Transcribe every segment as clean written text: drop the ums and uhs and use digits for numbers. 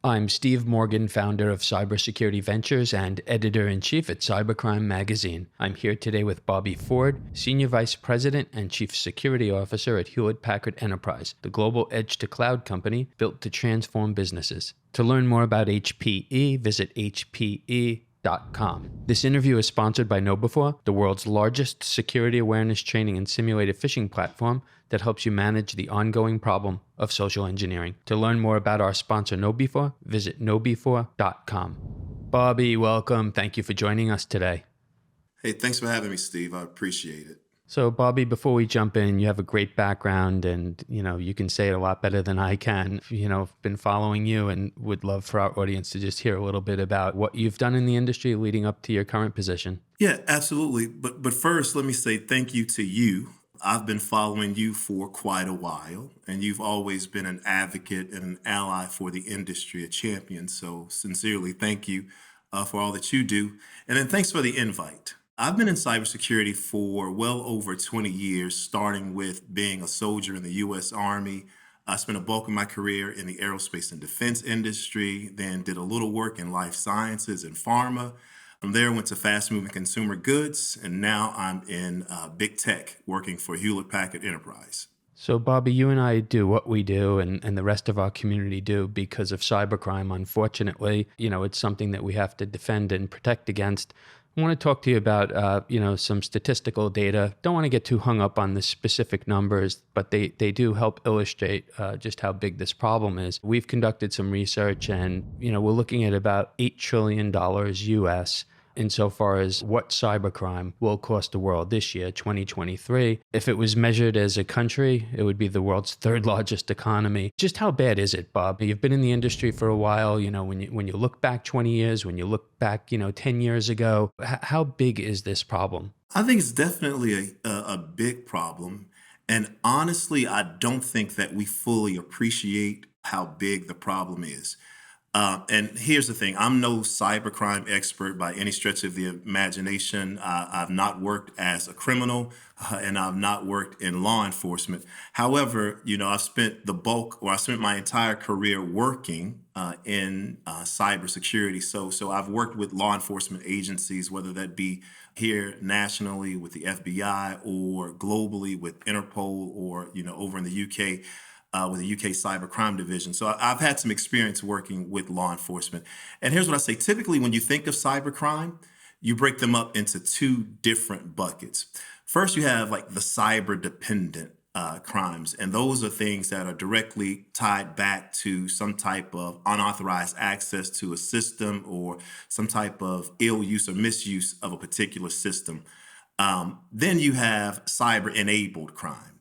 I'm Steve Morgan, founder of Cybersecurity Ventures and editor-in-chief at Cybercrime magazine. I'm here today with Bobby Ford, Senior Vice President and Chief Security Officer at Hewlett-Packard Enterprise, the global edge-to-cloud company built to transform businesses. To learn more about HPE, visit hpe.com. This interview is sponsored by KnowBe4, the world's largest security awareness training and simulated phishing platform that helps you manage the ongoing problem of social engineering. To learn more about our sponsor KnowBe4, visit knowbe4.com. Bobby, welcome. Thank you for joining us today. Hey, thanks for having me, Steve. I appreciate it. So, Bobby, before we jump in, you have a great background and, you can say it a lot better than I can. I've been following you and would love for our audience to just hear a little bit about what you've done in the industry leading up to your current position. Yeah, absolutely. But first, let me say thank you to you. I've been following you for quite a while, and you've always been an advocate and an ally for the industry, a champion. So sincerely, thank you for all that you do. And then thanks for the invite. I've been in cybersecurity for well over 20 years, starting with being a soldier in the U.S. Army. I spent a bulk of my career in the aerospace and defense industry, then did a little work in life sciences and pharma. From there, went to fast-moving consumer goods, and now I'm in big tech, working for Hewlett-Packard Enterprise. So, Bobby, you and I do what we do and the rest of our community do because of cybercrime. Unfortunately, it's something that we have to defend and protect against. I want to talk to you about, some statistical data. Don't want to get too hung up on the specific numbers, but they do help illustrate just how big this problem is. We've conducted some research and, we're looking at about $8 trillion US insofar as what cybercrime will cost the world this year, 2023. If it was measured as a country, it would be the world's third largest economy. Just how bad is it, Bob? You've been in the industry for a while. When you look back 20 years, when you look back, 10 years ago, how big is this problem? I think it's definitely a big problem. And honestly, I don't think that we fully appreciate how big the problem is. And here's the thing, I'm no cybercrime expert by any stretch of the imagination. I've not worked as a criminal and I've not worked in law enforcement. However, I spent my entire career working in cybersecurity. So I've worked with law enforcement agencies, whether that be here nationally with the FBI or globally with Interpol or, over in the UK. With the UK Cybercrime Division. So I've had some experience working with law enforcement. And here's what I say. Typically, when you think of cybercrime, you break them up into two different buckets. First, you have like the cyber-dependent crimes. And those are things that are directly tied back to some type of unauthorized access to a system or some type of ill use or misuse of a particular system. Then you have cyber-enabled crime.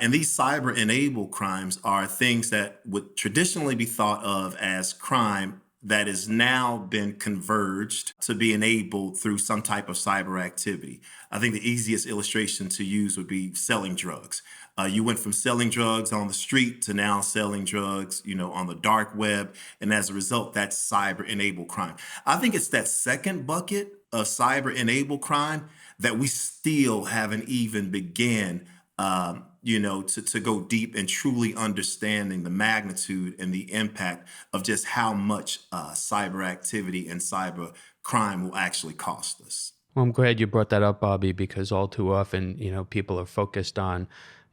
And these cyber-enabled crimes are things that would traditionally be thought of as crime that has now been converged to be enabled through some type of cyber activity. I think the easiest illustration to use would be selling drugs. You went from selling drugs on the street to now selling drugs, on the dark web. And as a result, that's cyber-enabled crime. I think it's that second bucket of cyber-enabled crime that we still haven't even began to go deep and truly understanding the magnitude and the impact of just how much cyber activity and cyber crime will actually cost us. Well, I'm glad you brought that up, Bobby, because all too often, people are focused on,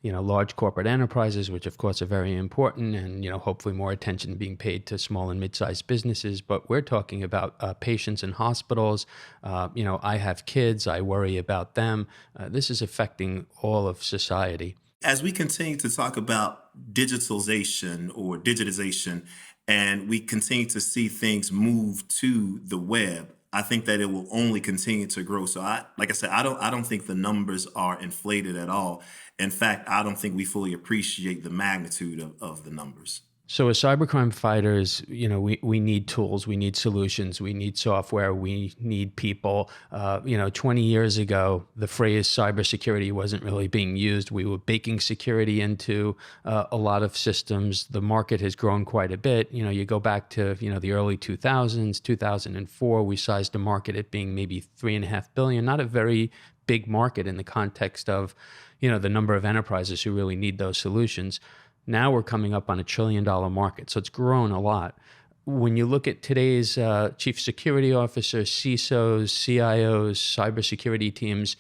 large corporate enterprises, which of course are very important, and, hopefully more attention being paid to small and mid-sized businesses. But we're talking about patients in hospitals. I have kids. I worry about them. This is affecting all of society. As we continue to talk about digitization, and we continue to see things move to the web, I think that it will only continue to grow. So like I said, I don't think the numbers are inflated at all. In fact, I don't think we fully appreciate the magnitude of the numbers. So as cybercrime fighters, we need tools, we need solutions, we need software, we need people. 20 years ago, the phrase cybersecurity wasn't really being used. We were baking security into a lot of systems. The market has grown quite a bit. You go back to, the early 2000s, 2004, we sized the market at being maybe $3.5 billion, not a very big market in the context of, the number of enterprises who really need those solutions. Now we're coming up on $1 trillion market, so it's grown a lot. When you look at today's chief security officers, CISOs, CIOs, cybersecurity teams,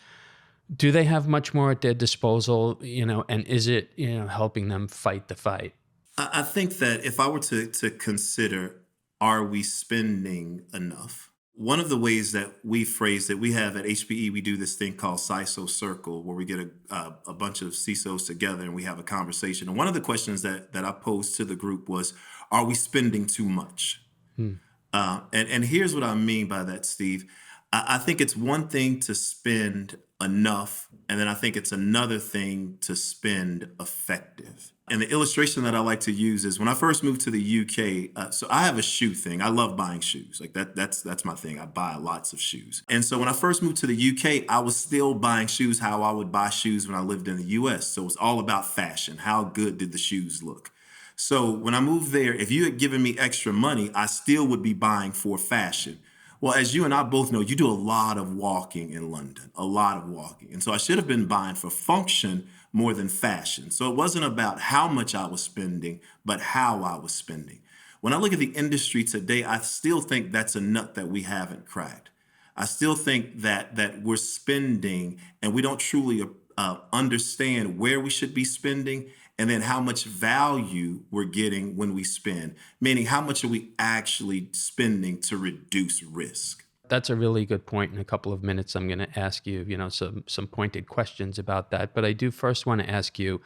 do they have much more at their disposal, and is it, helping them fight the fight? I think that if I were to consider, are we spending enough? One of the ways that we phrase it, we have at HPE, we do this thing called CISO Circle, where we get a bunch of CISOs together and we have a conversation. And one of the questions that I posed to the group was, are we spending too much? Hmm. And here's what I mean by that, Steve. I think it's one thing to spend enough, and then I think it's another thing to spend effective. And the illustration that I like to use is when I first moved to the UK. So I have a shoe thing. I love buying shoes. Like that's my thing. I buy lots of shoes. And so when I first moved to the UK, I was still buying shoes how I would buy shoes when I lived in the US. So it's all about fashion. How good did the shoes look? So when I moved there, if you had given me extra money, I still would be buying for fashion. Well, as you and I both know, you do a lot of walking in London, a lot of walking. And so I should have been buying for function more than fashion. So it wasn't about how much I was spending, but how I was spending. When I look at the industry today, I still think that's a nut that we haven't cracked. I still think that we're spending and we don't truly understand where we should be spending and then how much value we're getting when we spend, meaning how much are we actually spending to reduce risk. That's a really good point. In a couple of minutes, I'm going to ask you, some pointed questions about that. But I do first want to ask you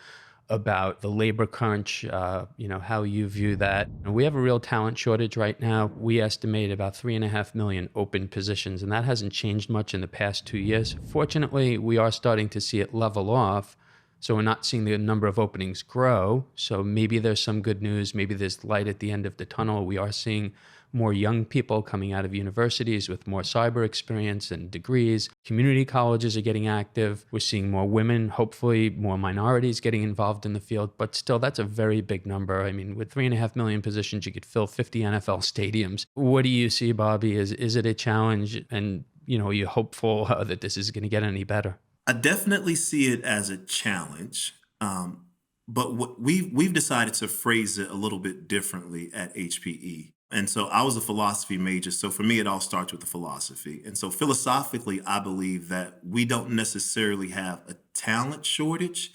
about the labor crunch, how you view that. And we have a real talent shortage right now. We estimate about 3.5 million open positions, and that hasn't changed much in the past 2 years. Fortunately, we are starting to see it level off. So we're not seeing the number of openings grow. So maybe there's some good news. Maybe there's light at the end of the tunnel. We are seeing more young people coming out of universities with more cyber experience and degrees. Community colleges are getting active. We're seeing more women, hopefully more minorities getting involved in the field. But still, that's a very big number. I mean, with 3.5 million positions, you could fill 50 NFL stadiums. What do you see, Bobby? Is it a challenge? And, are you hopeful that this is going to get any better? I definitely see it as a challenge, but what we've decided to phrase it a little bit differently at HPE. And so I was a philosophy major, so for me it all starts with the philosophy. And so philosophically, I believe that we don't necessarily have a talent shortage.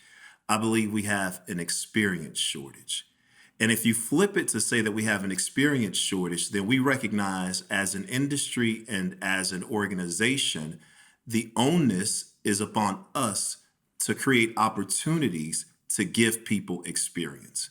I believe we have an experience shortage. And if you flip it to say that we have an experience shortage, then we recognize as an industry and as an organization, the onus is upon us to create opportunities to give people experience.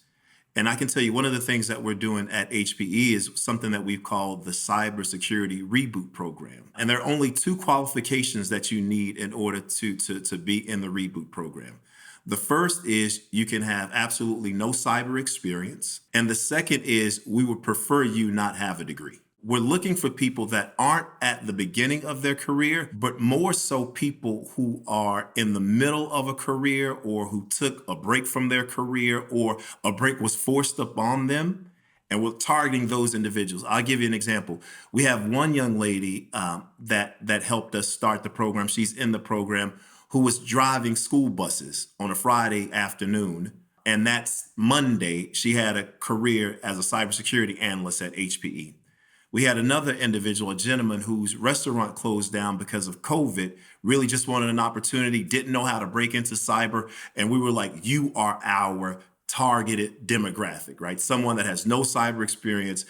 And I can tell you one of the things that we're doing at HPE is something that we've called the Cybersecurity Reboot program. And there are only two qualifications that you need in order to be in the Reboot program. The first is you can have absolutely no cyber experience. And the second is we would prefer you not have a degree. We're looking for people that aren't at the beginning of their career, but more so people who are in the middle of a career or who took a break from their career or a break was forced upon them. And we're targeting those individuals. I'll give you an example. We have one young lady that helped us start the program. She's in the program who was driving school buses on a Friday afternoon. And that's Monday. She had a career as a cybersecurity analyst at HPE. We had another individual, a gentleman whose restaurant closed down because of COVID, really just wanted an opportunity, didn't know how to break into cyber. And we were like, you are our targeted demographic, right? Someone that has no cyber experience,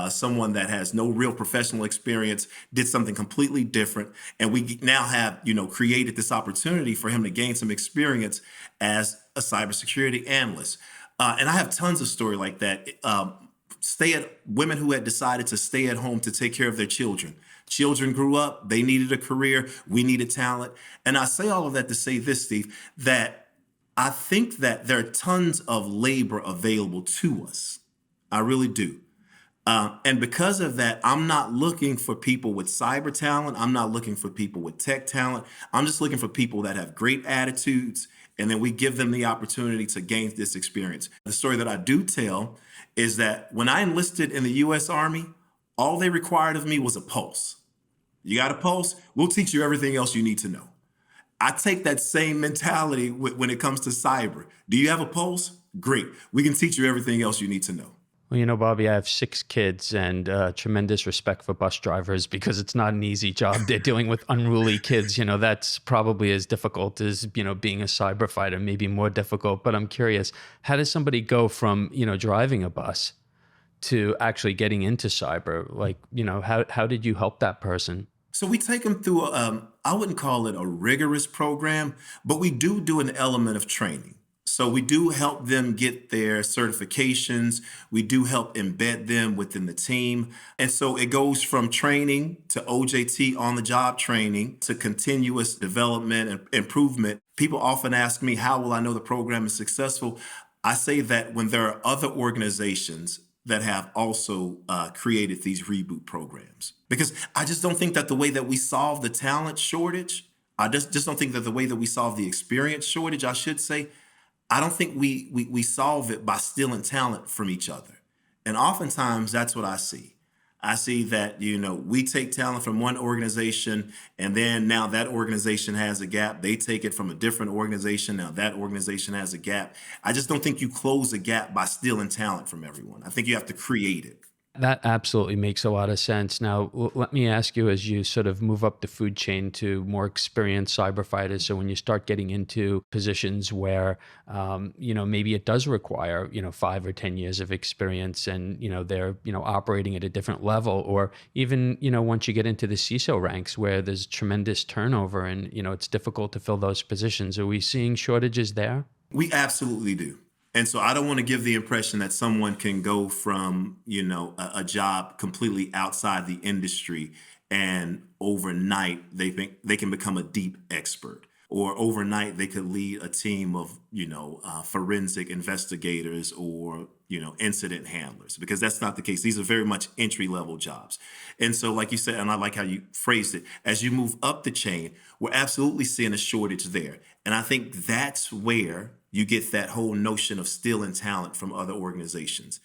someone that has no real professional experience, did something completely different. And we now have, created this opportunity for him to gain some experience as a cybersecurity analyst. And I have tons of story like that. Women who had decided to stay at home to take care of their children. Children grew up, they needed a career, we needed talent. And I say all of that to say this, Steve, that I think that there are tons of labor available to us. I really do. And because of that, I'm not looking for people with cyber talent. I'm not looking for people with tech talent. I'm just looking for people that have great attitudes. And then we give them the opportunity to gain this experience. The story that I do tell is that when I enlisted in the US Army, all they required of me was a pulse. You got a pulse? We'll teach you everything else you need to know. I take that same mentality when it comes to cyber. Do you have a pulse? Great. We can teach you everything else you need to know. Well, Bobby, I have 6 kids and tremendous respect for bus drivers because it's not an easy job. They're dealing with unruly kids. That's probably as difficult as, being a cyber fighter, maybe more difficult. But I'm curious, how does somebody go from, driving a bus to actually getting into cyber? Like, how did you help that person? So we take them through, I wouldn't call it a rigorous program, but we do an element of training. So we do help them get their certifications. We do help embed them within the team. And so it goes from training to OJT, on the job training, to continuous development and improvement. People often ask me, how will I know the program is successful? I say that when there are other organizations that have also created these reboot programs, because I just don't think that the way that we solve the talent shortage, I just don't think that the way that we solve the experience shortage, I should say, I don't think we solve it by stealing talent from each other. And oftentimes that's what I see. I see that, we take talent from one organization, and then now that organization has a gap. They take it from a different organization. Now that organization has a gap. I just don't think you close a gap by stealing talent from everyone. I think you have to create it. That absolutely makes a lot of sense. Now, let me ask you, as you sort of move up the food chain to more experienced cyber fighters. So when you start getting into positions where, maybe it does require, 5 or 10 years of experience, and they're operating at a different level, or even once you get into the CISO ranks where there's tremendous turnover and it's difficult to fill those positions. Are we seeing shortages there? We absolutely do. And so I don't want to give the impression that someone can go from, a job completely outside the industry and overnight they think they can become a deep expert. Or overnight they could lead a team of, forensic investigators or, incident handlers, because that's not the case. These are very much entry level jobs. And so, like you said, and I like how you phrased it, as you move up the chain, we're absolutely seeing a shortage there. And I think that's where you get that whole notion of stealing talent from other organizations.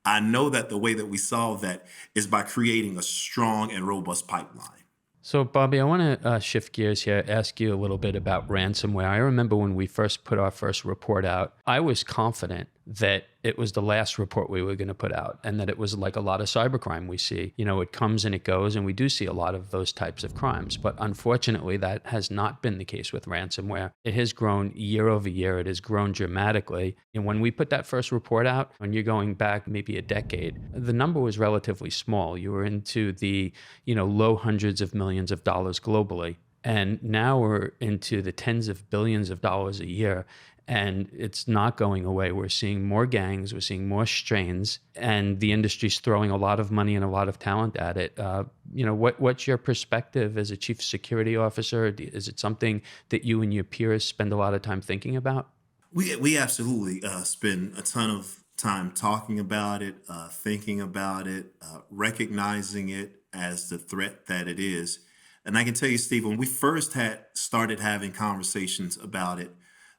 I know that the way that we solve that is by creating a strong and robust pipeline. So, Bobby, I want to shift gears here, ask you a little bit about ransomware. I remember when we first put our first report out, I was confident that it was the last report we were going to put out, and that it was like a lot of cybercrime we see. It comes and it goes, and we do see a lot of those types of crimes. But unfortunately, that has not been the case with ransomware. It has grown year over year. It has grown dramatically. And when we put that first report out, when you're going back maybe a decade, the number was relatively small. You were into the, low hundreds of millions of dollars globally. And now we're into the tens of billions of dollars a year, and it's not going away. We're seeing more gangs, we're seeing more strains, and the industry's throwing a lot of money and a lot of talent at it. What's your perspective as a chief security officer? Is it something that you and your peers spend a lot of time thinking about? We absolutely spend a ton of time talking about it, thinking about it, recognizing it as the threat that it is. And I can tell you, Steve, when we first had started having conversations about it,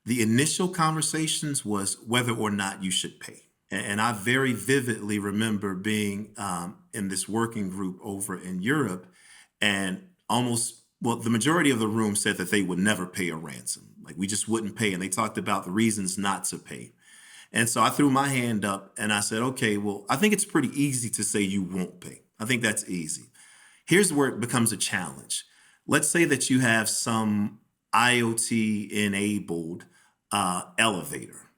the initial conversations was whether or not you should pay. And I very vividly remember being in this working group over in Europe, and the majority of the room said that they would never pay a ransom. Like, we just wouldn't pay. And they talked about the reasons not to pay. And so I threw my hand up and I said, okay, well, I think it's pretty easy to say you won't pay. I think that's easy. Here's where it becomes a challenge. Let's say that you have some IoT enabled elevator,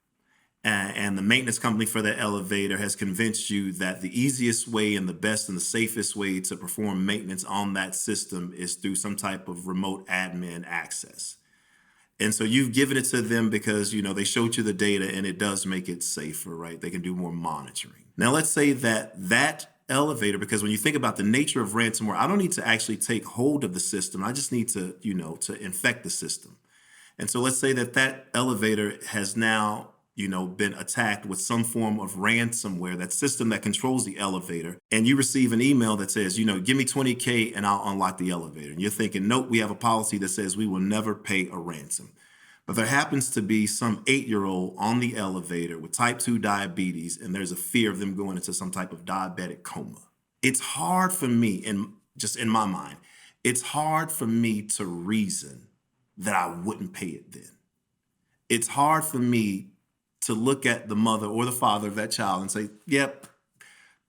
and the maintenance company for that elevator has convinced you that the easiest way and the best and the safest way to perform maintenance on that system is through some type of remote admin access. And so you've given it to them because, they showed you the data and it does make it safer, right? They can do more monitoring. Now, let's say that elevator, because when you think about the nature of ransomware, I don't need to actually take hold of the system. I just need to, to infect the system. And so let's say that elevator has now, been attacked with some form of ransomware, that system that controls the elevator. And you receive an email that says, give me 20K and I'll unlock the elevator. And you're thinking, nope, we have a policy that says we will never pay a ransom. But there happens to be some 8-year-old on the elevator with type 2 diabetes, and there's a fear of them going into some type of diabetic coma. It's hard for me, just in my mind, it's hard for me to reason that I wouldn't pay it then. It's hard for me to look at the mother or the father of that child and say, yep,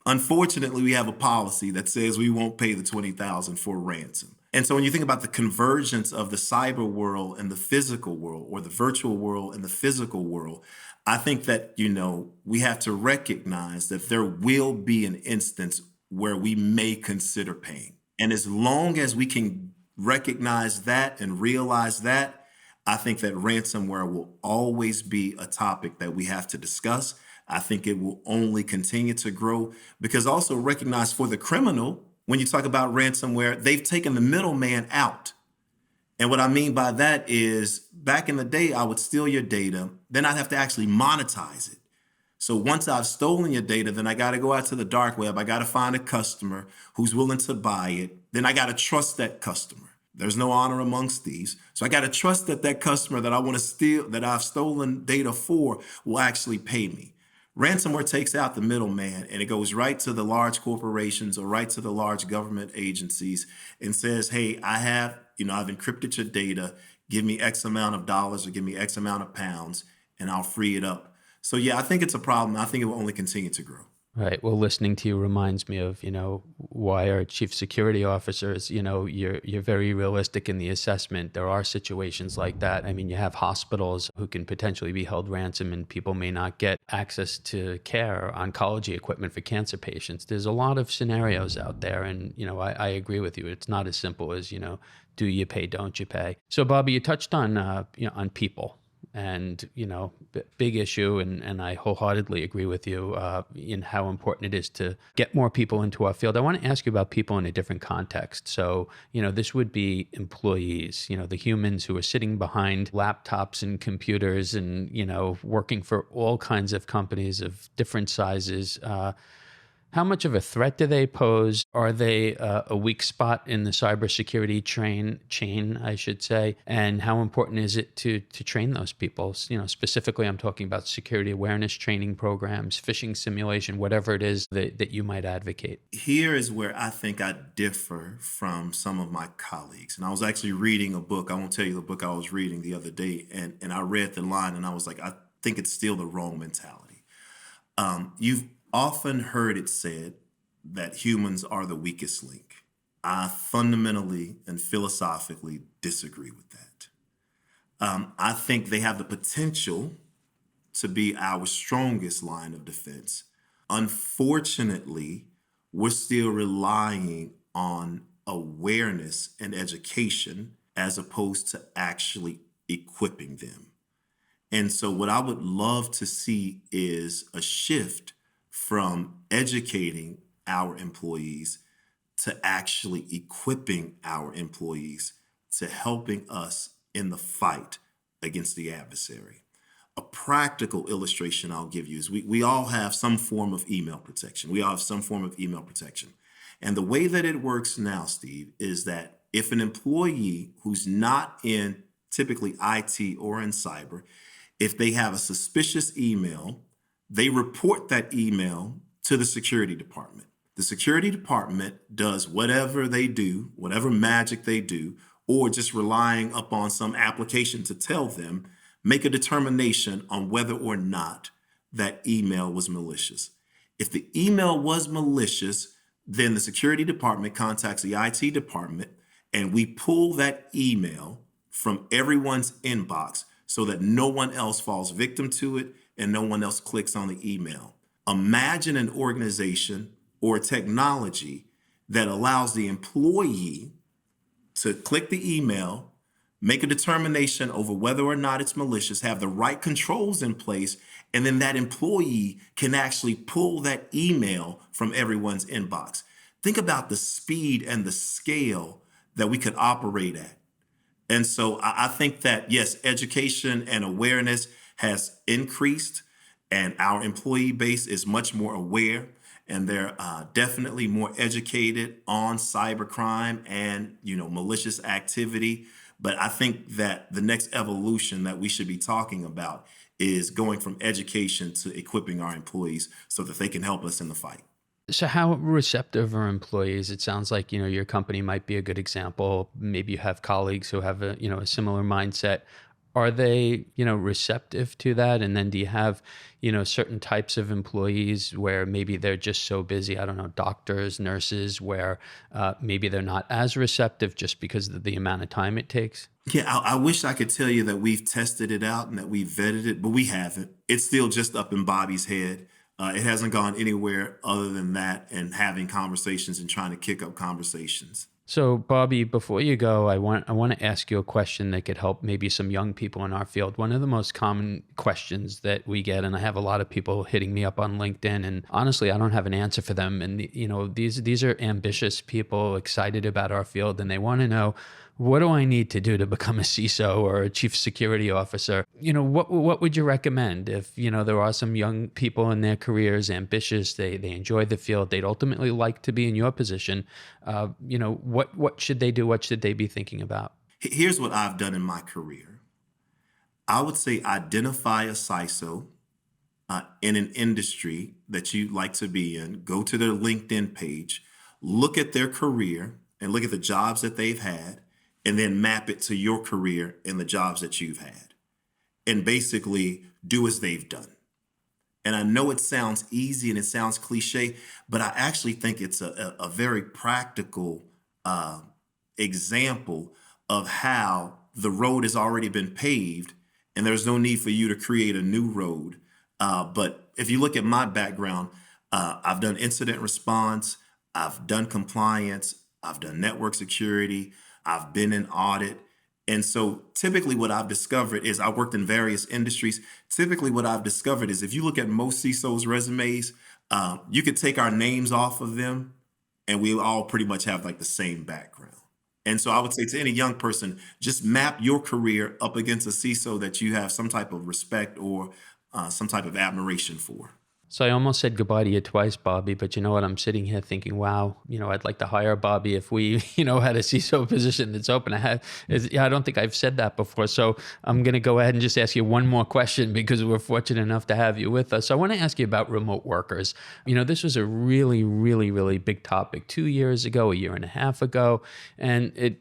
Unfortunately, we have a policy that says we won't pay the 20,000 for ransom. And so when you think about the convergence of the cyber world and the physical world, or the virtual world and the physical world, I think that, we have to recognize that there will be an instance where we may consider paying. And as long as we can recognize that and realize that, I think that ransomware will always be a topic that we have to discuss. I think it will only continue to grow because also recognize for the criminal, when you talk about ransomware, they've taken the middleman out. And what I mean by that is back in the day, I would steal your data, then I'd have to actually monetize it. So once I've stolen your data, then I got to go out to the dark web. I got to find a customer who's willing to buy it. Then I got to trust that customer. There's no honor amongst thieves. So I got to trust that that customer that I want to steal, that I've stolen data for, will actually pay me. Ransomware takes out the middleman and it goes right to the large corporations or right to the large government agencies and says, hey, I've encrypted your data. Give me X amount of dollars or give me X amount of pounds and I'll free it up. So yeah, I think it's a problem. I think it will only continue to grow. Right. Well, listening to you reminds me of, why our chief security officers, you're very realistic in the assessment. There are situations like that. I mean, you have hospitals who can potentially be held ransom and people may not get access to care, oncology equipment for cancer patients. There's a lot of scenarios out there. And, I agree with you. It's not as simple as, do you pay, don't you pay? So, Bobby, you touched on, on people. And, big issue. And I wholeheartedly agree with you in how important it is to get more people into our field. I want to ask you about people in a different context. So, this would be employees, the humans who are sitting behind laptops and computers and, working for all kinds of companies of different sizes. How much of a threat do they pose? Are they a weak spot in the cybersecurity chain, I should say? And how important is it to train those people? Specifically, I'm talking about security awareness training programs, phishing simulation, whatever it is that you might advocate. Here is where I think I differ from some of my colleagues. And I was actually reading a book. I won't tell you the book I was reading the other day. And I read the line and I was like, I think it's still the wrong mentality. You've often heard it said that humans are the weakest link. I fundamentally and philosophically disagree with that. I think they have the potential to be our strongest line of defense. Unfortunately, we're still relying on awareness and education as opposed to actually equipping them. And so, what I would love to see is a shift from educating our employees to actually equipping our employees to helping us in the fight against the adversary. A practical illustration I'll give you is we all have some form of email protection. We all have some form of email protection. And the way that it works now, Steve, is that if an employee who's not in typically IT or in cyber, if they have a suspicious email, they report that email to the security department. The security department does whatever they do, whatever magic they do, or just relying upon some application to tell them, make a determination on whether or not that email was malicious. If the email was malicious, then the security department contacts the IT department and we pull that email from everyone's inbox so that no one else falls victim to it and no one else clicks on the email. Imagine an organization or a technology that allows the employee to click the email, make a determination over whether or not it's malicious, have the right controls in place, and then that employee can actually pull that email from everyone's inbox. Think about the speed and the scale that we could operate at. And so I think that, yes, education and awareness has increased and our employee base is much more aware and they're definitely more educated on cybercrime and, malicious activity. But I think that the next evolution that we should be talking about is going from education to equipping our employees so that they can help us in the fight. So how receptive are employees? It sounds like, your company might be a good example. Maybe you have colleagues who have a similar mindset. Are they, receptive to that? And then do you have, certain types of employees where maybe they're just so busy, I don't know, doctors, nurses, where maybe they're not as receptive just because of the amount of time it takes? Yeah, I wish I could tell you that we've tested it out and that we've vetted it, but we haven't. It's still just up in Bobby's head. It hasn't gone anywhere other than that and having conversations and trying to kick up conversations. So, Bobby, before you go, I want to ask you a question that could help maybe some young people in our field. One of the most common questions that we get, and I have a lot of people hitting me up on LinkedIn, and honestly, I don't have an answer for them. And these are ambitious people, excited about our field, and they want to know, what do I need to do to become a CISO or a chief security officer? What would you recommend if, there are some young people in their careers, ambitious, they enjoy the field, they'd ultimately like to be in your position. What should they do? What should they be thinking about? Here's what I've done in my career. I would say identify a CISO in an industry that you'd like to be in, go to their LinkedIn page, look at their career and look at the jobs that they've had, and then map it to your career and the jobs that you've had, and basically do as they've done. And I know it sounds easy and it sounds cliche, but I actually think it's a very practical uh, example of how the road has already been paved and there's no need for you to create a new road. But if you look at my background, I've done incident response, I've done compliance, I've done network security, I've been in audit. And so typically what I've discovered is I worked in various industries. Typically what I've discovered is if you look at most CISOs resumes, you could take our names off of them and we all pretty much have like the same background. And so I would say to any young person, just map your career up against a CISO that you have some type of respect or some type of admiration for. So I almost said goodbye to you twice, Bobby, but you know what? I'm sitting here thinking, wow, I'd like to hire Bobby if we, had a CISO position that's open. I don't think I've said that before. So I'm going to go ahead and just ask you one more question because we're fortunate enough to have you with us. So I want to ask you about remote workers. This was a really, really, really big topic 2 years ago, a year and a half ago, and it,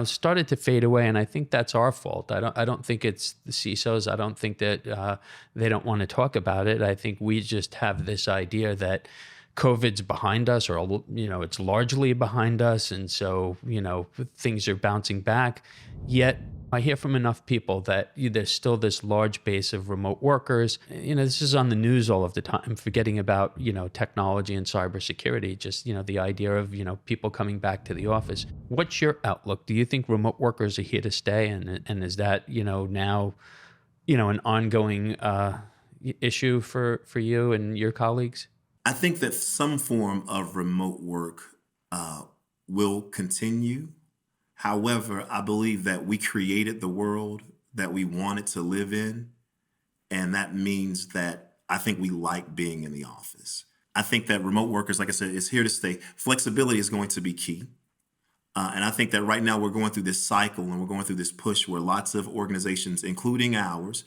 started to fade away. And I think that's our fault. I don't think it's the CISOs. I don't think that they don't want to talk about it. I think we just have this idea that COVID's behind us, or it's largely behind us, and so things are bouncing back. Yet I hear from enough people that there's still this large base of remote workers. This is on the news all of the time, forgetting about technology and cybersecurity. Just the idea of people coming back to the office. What's your outlook? Do you think remote workers are here to stay, and is that now an ongoing issue for you and your colleagues? I think that some form of remote work uh, will continue. However, I believe that we created the world that we wanted to live in. And that means that I think we like being in the office. I think that remote workers, like I said, is here to stay. Flexibility is going to be key. And I think that right now we're going through this cycle and we're going through this push where lots of organizations, including ours,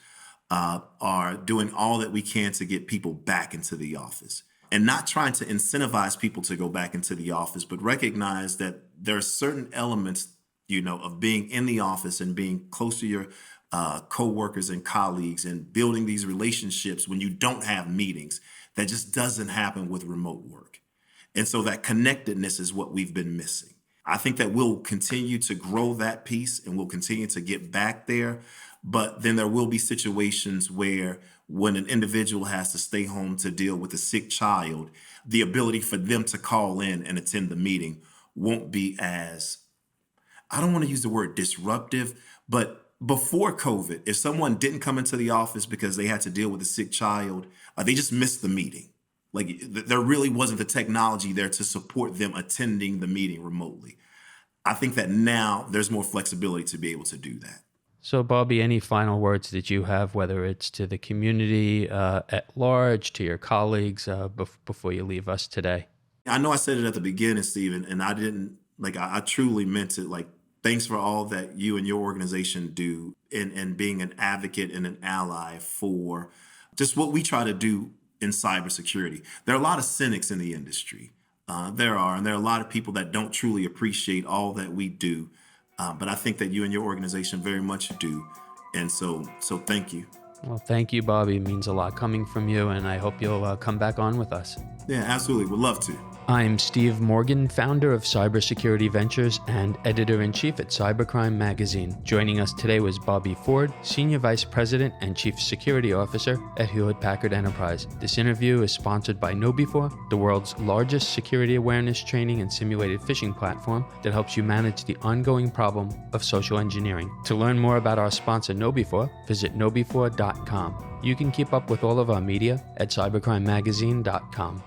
are doing all that we can to get people back into the office and not trying to incentivize people to go back into the office, but recognize that there are certain elements, of being in the office and being close to your coworkers and colleagues and building these relationships when you don't have meetings. That just doesn't happen with remote work. And so that connectedness is what we've been missing. I think that we'll continue to grow that piece and we'll continue to get back there. But then there will be situations where when an individual has to stay home to deal with a sick child, the ability for them to call in and attend the meeting won't be as, I don't want to use the word disruptive, but before COVID, if someone didn't come into the office because they had to deal with a sick child, they just missed the meeting. Like there really wasn't the technology there to support them attending the meeting remotely. I think that now there's more flexibility to be able to do that. So, Bobby, any final words that you have, whether it's to the community at large, to your colleagues, before you leave us today? I know I said it at the beginning, Stephen, and I didn't I truly meant it. Like, thanks for all that you and your organization do and being an advocate and an ally for just what we try to do in cybersecurity. There are a lot of cynics in the industry. And there are a lot of people that don't truly appreciate all that we do. But I think that you and your organization very much do. And so thank you. Well, thank you, Bobby. It means a lot coming from you, and I hope you'll come back on with us. Yeah, absolutely. Would love to. I'm Steve Morgan, founder of Cybersecurity Ventures and editor-in-chief at Cybercrime magazine. Joining us today was Bobby Ford, Senior Vice President and Chief Security Officer at Hewlett-Packard Enterprise. This interview is sponsored by KnowBe4, the world's largest security awareness training and simulated phishing platform that helps you manage the ongoing problem of social engineering. To learn more about our sponsor KnowBe4, visit knowbe4.com. You can keep up with all of our media at cybercrimemagazine.com.